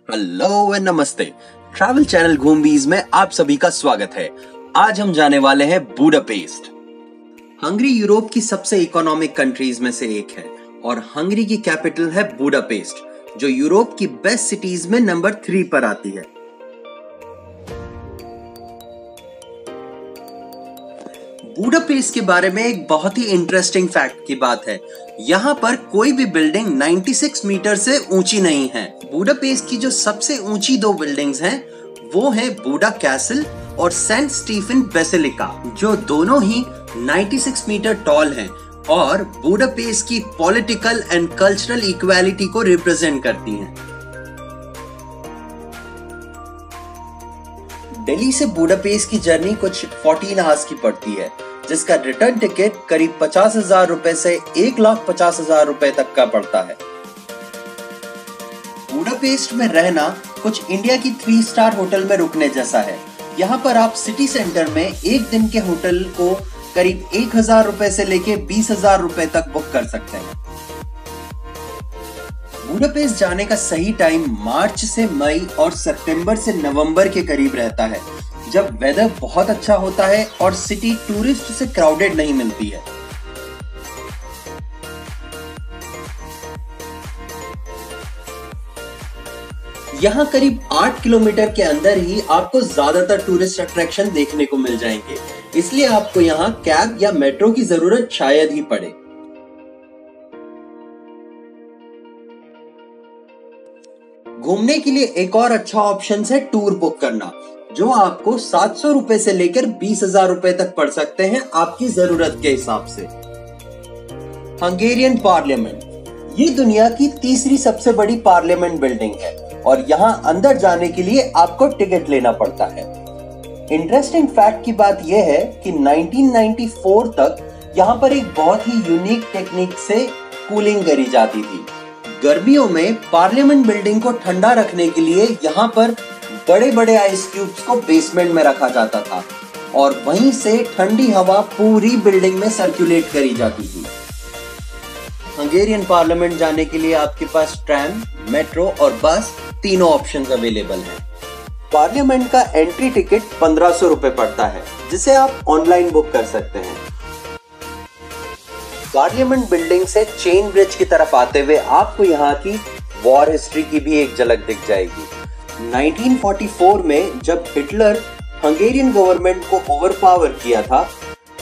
Hello and नमस्ते। Travel channel घूमबीज में आप सभी का स्वागत है। आज हम जाने वाले हैं बुडापेस्ट। हंगरी यूरोप की सबसे इकोनॉमिक कंट्रीज में से एक है और हंगरी की कैपिटल है बुडापेस्ट, जो यूरोप की बेस्ट सिटीज में नंबर 3 पर आती है। बुडापेस्ट के बारे में एक बहुत ही इंटरेस्टिंग फैक्ट की बात है। यहाँ पर कोई भी बिल्डिंग 96 मीटर से ऊंची नहीं है। बुडापेस्ट की जो सबसे ऊंची दो बिल्डिंग्स हैं वो है बुडा कैसल और सेंट स्टीफन बेसिलिका, जो दोनों ही 96 मीटर टॉल हैं और बुडापेस्ट की पॉलिटिकल एंड कल्चरल इक्वालिटी को रिप्रेजेंट करती हैं। दिल्ली से बुडापेस्ट की जर्नी कुछ 14 आवर्स की पड़ती है, जिसका रिटर्न टिकट करीब 50,000 रुपए से 1,50,000 रुपए तक का पड़ता है। बुडापेस्ट में रहना कुछ इंडिया की 3 स्टार होटल में रुकने जैसा है। यहाँ पर आप सिटी सेंटर में एक दिन के होटल को करीब 1,000 रुपए से लेके 20,000 रुपए तक बुक कर सकते हैं। बुडापेस्ट जाने का सही टाइम मार्च से मई और सितंबर से नवंबर के करीब रहता है, जब वेदर बहुत अच्छा होता है और सिटी टूरिस्ट से क्राउडेड नहीं मिलती है। यहाँ करीब 8 किलोमीटर के अंदर ही आपको ज्यादातर टूरिस्ट अट्रैक्शन देखने को मिल जाएंगे, इसलिए आपको यहाँ कैब या मेट्रो की जरूरत शायद ही पड़े। घूमने के लिए एक और अच्छा ऑप्शन है टूर बुक करना, जो आपको 700 रुपए से लेकर 20,000 रुपए तक पड़ सकते हैं आपकी जरूरत के हिसाब से। हंगेरियन पार्लियामेंट, ये दुनिया की तीसरी सबसे बड़ी पार्लियामेंट बिल्डिंग है और यहाँ अंदर जाने के लिए आपको टिकट लेना पड़ता है। इंटरेस्टिंग फैक्ट की बात यह है कि 1994 तक यहाँ पर एक बहुत ही यूनिक टेक्निक से कूलिंग करी जाती थी। गर्मियों में पार्लियामेंट बिल्डिंग को ठंडा रखने के लिए यहाँ पर बड़े बड़े आइस क्यूब्स को बेसमेंट में रखा जाता था और वहीं से ठंडी हवा पूरी बिल्डिंग में सर्कुलेट करी जाती थी। हंगेरियन पार्लियामेंट जाने के लिए आपके पास ट्रैम, मेट्रो और बस तीनों ऑप्शंस अवेलेबल हैं। पार्लियामेंट का एंट्री टिकट 1500 रुपए पड़ता है, जिसे आप ऑनलाइन बुक कर सकते हैं। पार्लियामेंट बिल्डिंग से चेन ब्रिज की तरफ आते हुए आपको यहाँ की वॉर हिस्ट्री की भी एक झलक दिख जाएगी। 1944 में जब हिटलर हंगेरियन गवर्नमेंट को ओवरपावर किया था,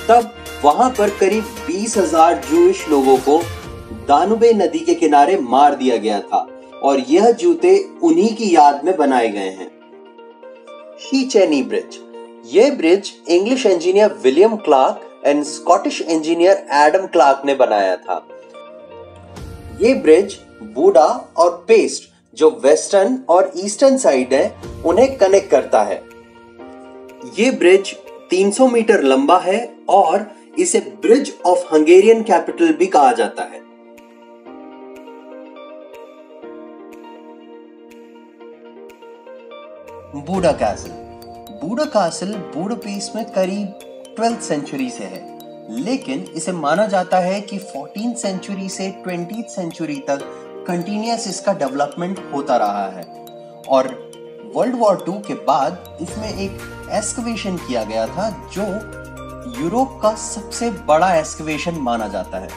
तब वहां पर करीब 20,000 जूइश लोगों को दानुबे नदी के किनारे मार दिया गया था और यह जूते उन्हीं की याद में बनाए गए हैं। शीचेनी ब्रिज, यह bridge English engineer William Clark and Scottish engineer Adam Clark ने बनाया था। यह ब्रिज बुडा और पेस्ट, जो वेस्टर्न और ईस्टर्न साइड है, उन्हें कनेक्ट करता है। यह ब्रिज 300 मीटर लंबा है और इसे ब्रिज ऑफ हंगेरियन कैपिटल भी कहा जाता है। बुडा कैसल बुडापेस्ट में करीब 12th सेंचुरी से है, लेकिन इसे माना जाता है कि 14th सेंचुरी से 20th सेंचुरी तक कंटिन्यूअस इसका डेवलपमेंट होता रहा है और वर्ल्ड वॉर 2 के बाद इसमें एक एक्सकवेशन किया गया था, जो यूरोप का सबसे बड़ा एक्सकवेशन माना जाता है।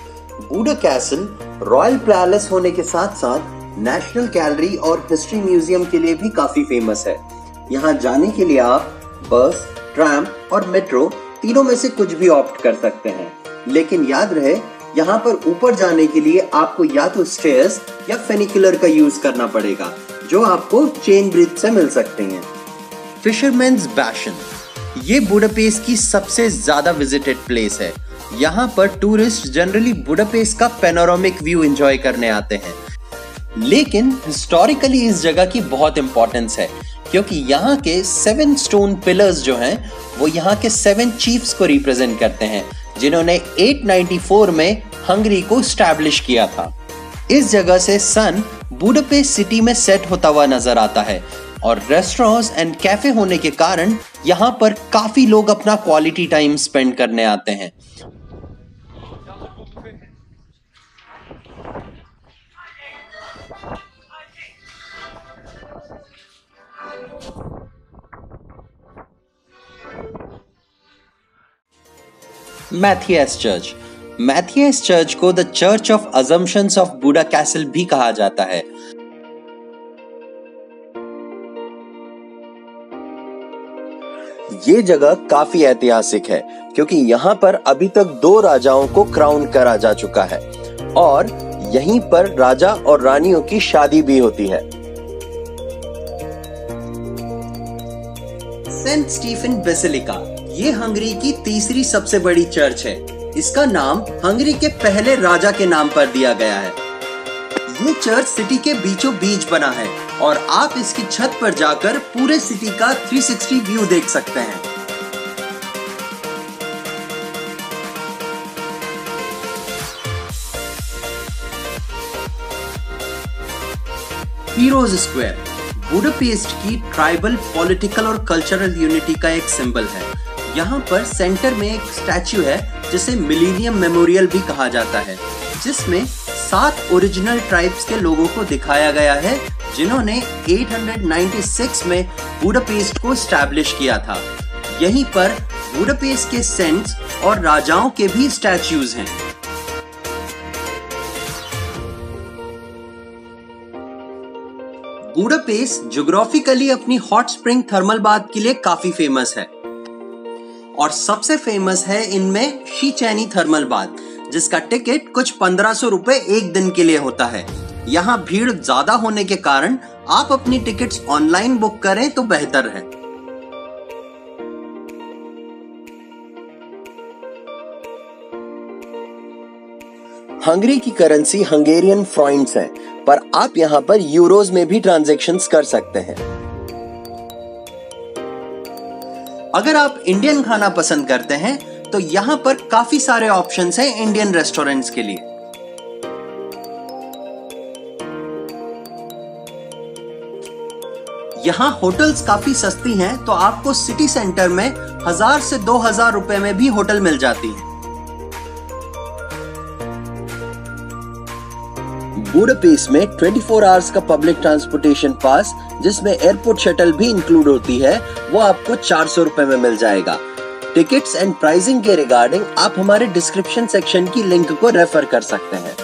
बुडा कैसल रॉयल पैलेस होने के साथ साथ नेशनल गैलरी और हिस्ट्री म्यूजियम के लिए भी काफी फेमस है। यहाँ जाने के लिए आप बस, ट्रैम और मेट्रो तीनों में से कुछ भी ऑप्ट कर सकते हैं, लेकिन याद रहे यहाँ पर ऊपर जाने के लिए आपको या तो स्टेयर्स या फेनिकुलर का यूज करना पड़ेगा, जो आपको चेन ब्रिज से मिल सकते हैं। फिशरमैन्स बैशन, ये बुडापेस्ट की सबसे ज्यादा विजिटेड प्लेस है। यहाँ पर टूरिस्ट जनरली बुडापेस्ट का पैनोरामिक व्यू एंजॉय करने आते हैं, लेकिन हिस्टोरिकली इस जगह की बहुत इंपॉर्टेंस है, क्योंकि यहाँ के 7 स्टोन पिलर्स जो हैं वो यहाँ के 7 चीफ्स को रिप्रेजेंट करते हैं, जिन्होंने 894 में हंगरी को स्टैब्लिश किया था। इस जगह से सन बुडापेस्ट सिटी में सेट होता हुआ नजर आता है और रेस्टोरेंट्स एंड कैफे होने के कारण यहाँ पर काफी लोग अपना क्वालिटी टाइम स्पेंड करने आते हैं। Matthias church. मैथियस चर्च को the church of assumptions of Buda castle भी कहा जाता है। ये जगह काफी ऐतिहासिक है क्योंकि यहाँ पर अभी तक 2 राजाओं को क्राउन करा जा चुका है और यहीं पर राजा और रानियों की शादी भी होती है। सेंट स्टीफन बेसिलिका, ये हंगरी की तीसरी सबसे बड़ी चर्च है। इसका नाम हंगरी के पहले राजा के नाम पर दिया गया है। ये चर्च सिटी के बीचों बीच बना है और आप इसकी छत पर जाकर पूरे सिटी का 360 व्यू देख सकते हैं। हीरोज स्क्वायर बुडापेस्ट की ट्राइबल, पॉलिटिकल और कल्चरल यूनिटी का एक सिंबल है। यहाँ पर सेंटर में एक स्टैच्यू है जिसे मिलेनियम मेमोरियल भी कहा जाता है, जिसमें 7 ओरिजिनल ट्राइब्स के लोगों को दिखाया गया है जिन्होंने 896 में बुडापेस्ट को एस्टैब्लिश किया था। यहीं पर बुडापेस्ट के सेंट्स और राजाओं के भी स्टैच्यूज हैं। बुडापेस्ट ज्योग्राफिकली अपनी हॉट स्प्रिंग थर्मल बाथ के लिए काफी फेमस है और सबसे फेमस है इनमें शीचैनी थर्मल बाथ, जिसका टिकट कुछ 1500 रुपए एक दिन के लिए होता है। यहाँ भीड़ ज्यादा होने के कारण आप अपनी टिकट्स ऑनलाइन बुक करें तो बेहतर है। हंगरी की करेंसी हंगेरियन फ्रॉइंट्स है, पर आप यहाँ पर यूरोज में भी ट्रांजैक्शंस कर सकते हैं। अगर आप इंडियन खाना पसंद करते हैं तो यहाँ पर काफी सारे ऑप्शंस हैं इंडियन रेस्टोरेंट्स के लिए। यहाँ होटल्स काफी सस्ती हैं, तो आपको सिटी सेंटर में 1000 से 2000 रुपए में भी होटल मिल जाती है। बुडापेस्ट में 24 आवर्स का पब्लिक ट्रांसपोर्टेशन पास, जिसमें एयरपोर्ट शटल भी इंक्लूड होती है, वो आपको 400 रुपए में मिल जाएगा। टिकट्स एंड प्राइसिंग के रिगार्डिंग आप हमारे डिस्क्रिप्शन सेक्शन की लिंक को रेफर कर सकते हैं।